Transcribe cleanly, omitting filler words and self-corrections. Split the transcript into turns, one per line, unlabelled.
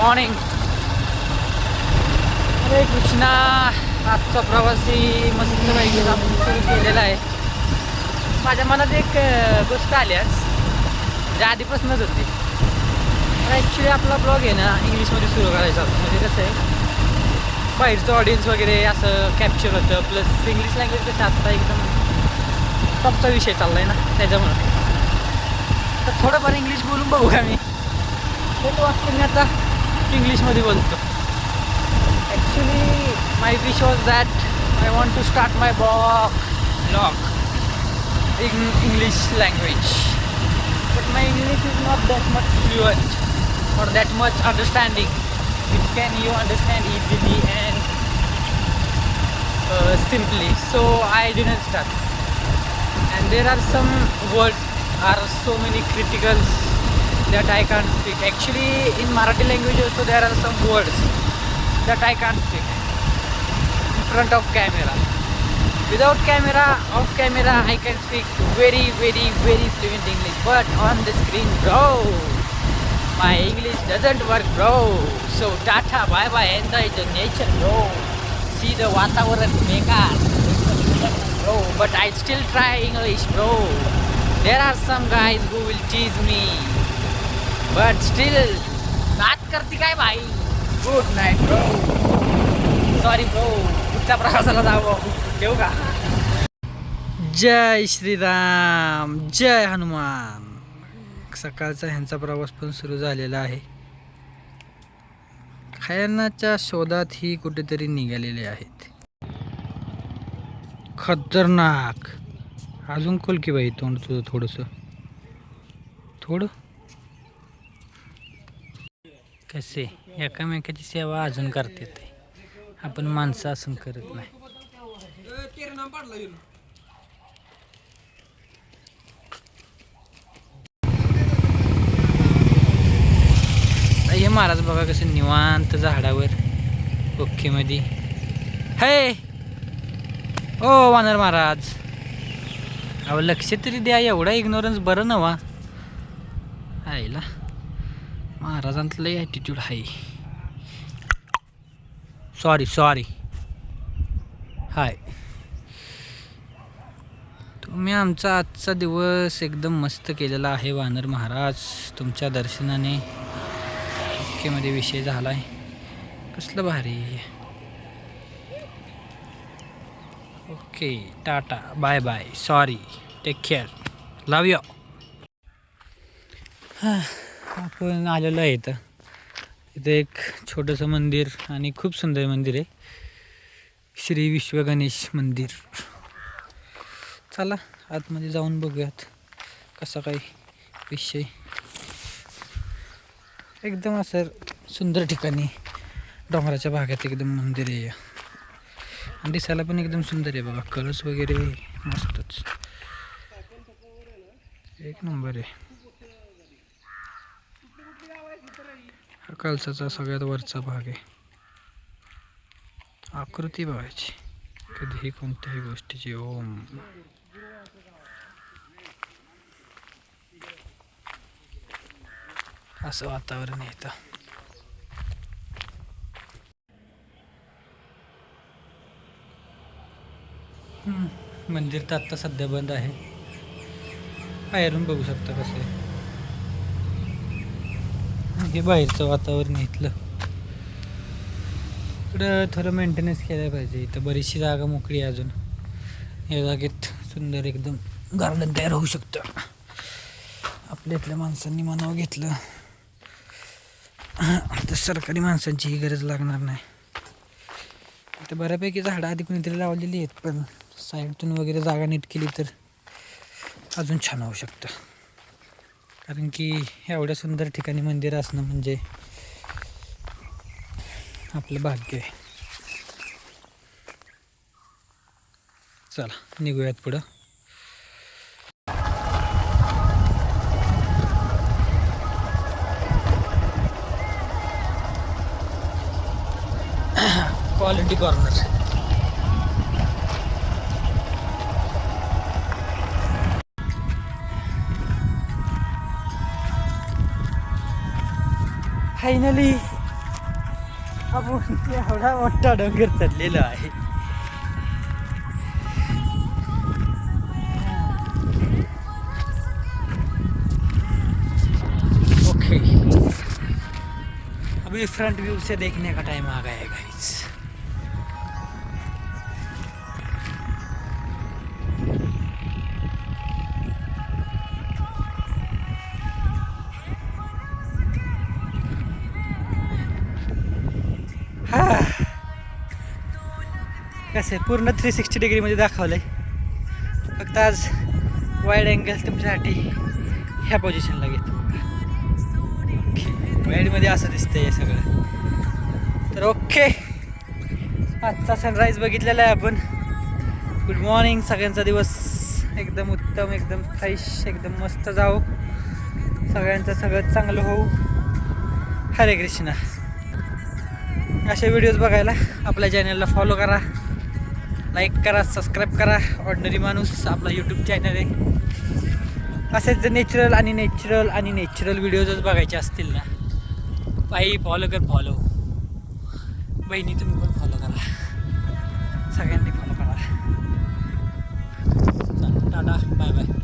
Morning. हरे कृष्णा. आजचा प्रवासी मस्तपैकी आपण सुरू केलेला आहे. माझ्या मनात एक गोष्ट आली आज, म्हणजे आधीपासूनच होती. ॲक्च्युली आपला ब्लॉग आहे ना इंग्लिशमध्ये सुरू करायचा होता. म्हणजे कसं आहे, बाहेरचं ऑडियन्स वगैरे असं कॅप्चर होतं. प्लस इंग्लिश लँग्वेज कसं आत्ता एकदम टॉपचा विषय चालला आहे ना, त्याच्यामुळं तर थोडंफार इंग्लिश बोलून बघू का मी. फोटो वाचतो मी आता इंग्लिशमध्ये बोलतो. Actually my wish was that I want to start my blog in English language, but my English is not that much fluent or that much understanding which can you understand easily and simply, so I didn't start. And there are some words are so many criticals that I can't speak. Actually in Marathi language also there are some words that I can't speak in front of camera. Without camera, off camera, I can speak very fluent English. But on the screen, bro, my English doesn't work, bro. So tata, bye bye, enjoy the nature, bro. See the Vatavaran mega, bro. But I still try English, bro. There are some guys who will tease me, but still, बात करती काय भाई? Good night, bro. Sorry, bro. पुढच्या प्रवासाला जावं. ठेवू का? जय श्रीराम, जय हनुमान. सकाळचा ह्यांचा प्रवास पण सुरू झालेला आहे. खायनाच्या शोधात ही कुठेतरी निघालेले आहेत. खतरनाक. अजून खोल की बाई तोंड तुझं थोडंसं. थोडं कसे एकामेकाची सेवा अजून करते ते. आपण माणसं असं करत नाही. हे महाराज बघा कसं निवांत झाडावर ओके मध्ये. हे ओ वानर महाराज, अहो लक्ष तरी द्या. एवढा इग्नोरन्स बरं नवा. आईला महाराजांतलं ॲटिट्यूड आहे. Sorry hi. तुम्ही आमचा आजचा दिवस एकदम मस्त केलेला आहे वानर महाराज. तुमच्या दर्शनाने ओकेमध्ये विषय झाला आहे. कसलं भारी. Okay, tata, bye bye, sorry, take care, love you. आपण आलेलो आहे इथं एक छोटंसं मंदिर आणि खूप सुंदर मंदिर आहे. श्री विश्व गणेश मंदिर. चला आतमध्ये जाऊन बघूयात कसा काही विषय. एकदम असं सुंदर ठिकाणी डोंगराच्या भागात एकदम मंदिर आहे. आणि दिसायला पण एकदम सुंदर आहे बघा. कलर्स वगैरे मस्तच, एक नंबर आहे. हा कळसाचा सगळ्यात वरचा भाग आहे. आकृती बघायची कधीही कोणत्याही गोष्टीची. ओम. असं वातावरण येतं. मंदिर तर आत्ता सध्या बंद आहे. बाहेरून बघू शकता कसं आहे. हे बाहेरचं वातावरण इथलं. इकडं थोडं मेंटेनन्स केलं पाहिजे. इथं बरीचशी जागा मोकळी आहे अजून. या जागेत सुंदर एकदम गार्डन तयार होऊ शकतं. आपल्या इथल्या माणसांनी मनावं घेतलं तर सरकारी माणसांचीही गरज लागणार नाही. इथं बऱ्यापैकी झाडं आधी कुणीतरी लावलेली आहेत, पण साईडतून वगैरे जागा नीट केली तर अजून छान होऊ शकतं. कारण की एवढ्या सुंदर ठिकाणी मंदिर असणं म्हणजे आपलं भाग्य आहे. चला निघूयात पुढं. Quality corner. फायनली आपण एवढा मोठा डोंगर चढलेलो आहे. ओके, अभी फ्रंट व्यू से देखने का टाइम आ गया है गाइस. कसं आहे, पूर्ण 360 डिग्रीमध्ये दाखवलं आहे. फक्त आज वाईड अँगल तुमच्यासाठी ह्या पोझिशनला घेतो. ओके, वाईडमध्ये असं दिसतंय हे सगळं. तर ओके, आजचा सनराईज बघितलेला आहे आपण. गुड मॉर्निंग, सगळ्यांचा दिवस एकदम उत्तम, एकदम फ्रेश, एकदम मस्त जाओ. सगळ्यांचं सगळं चांगलं होऊ. हरे कृष्णा. असे व्हिडिओज बघायला आपल्या चॅनलला फॉलो करा, लाईक करा, सबस्क्राईब करा. ऑर्डिनरी माणूस आपला यूट्यूब चॅनल आहे. असेच जर नॅचरल व्हिडिओजच बघायचे असतील ना, बाई फॉलो कर, फॉलो. बहिणी तुम्ही पण फॉलो करा, सगळ्यांनी फॉलो करा. Tata, bye bye.